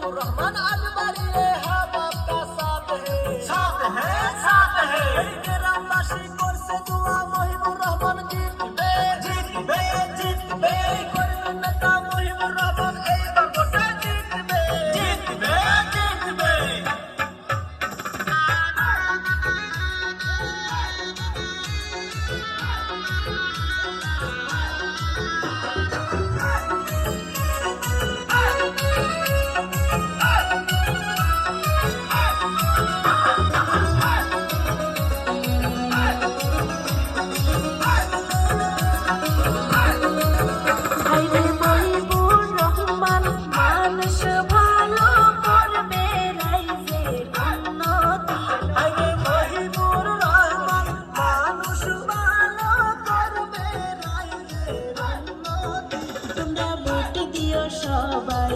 मुहिबुर रहमान आज बारिए हम आपका साथ है ग्रामवासी করছে দোয়া মুহিবুর রহমান জিতবে করবেন নেতা মুহিবুর রহমান এইবার ভোটে জিতবে সবাই